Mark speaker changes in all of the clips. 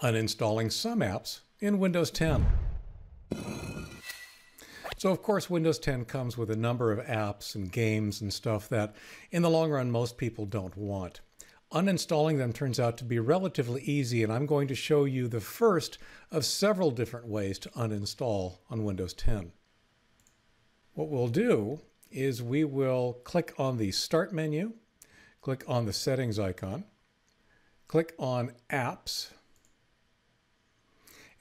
Speaker 1: Uninstalling some apps in Windows 10. So of course Windows 10 comes with a number of apps and games and stuff that in the long run most people don't want. Uninstalling them turns out to be relatively easy, and I'm going to show you the first of several different ways to uninstall on Windows 10. What we'll do is we will click on the Start menu, click on the Settings icon, click on Apps,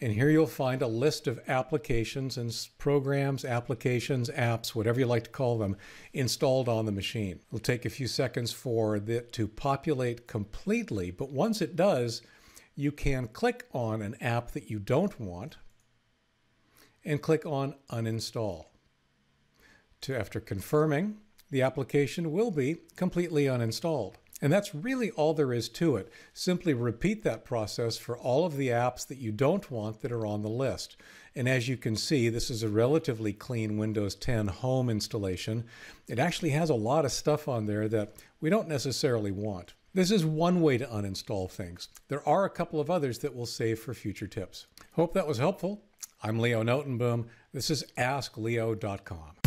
Speaker 1: and here you'll find a list of applications and programs, applications, apps, whatever you like to call them, installed on the machine. It'll take a few seconds for it to populate completely, but once it does, you can click on an app that you don't want and click on Uninstall. After confirming, the application will be completely uninstalled. And that's really all there is to it. Simply repeat that process for all of the apps that you don't want that are on the list. And as you can see, this is a relatively clean Windows 10 home installation. It actually has a lot of stuff on there that we don't necessarily want. This is one way to uninstall things. There are a couple of others that we'll save for future tips. Hope that was helpful. I'm Leo Notenboom. This is askleo.com.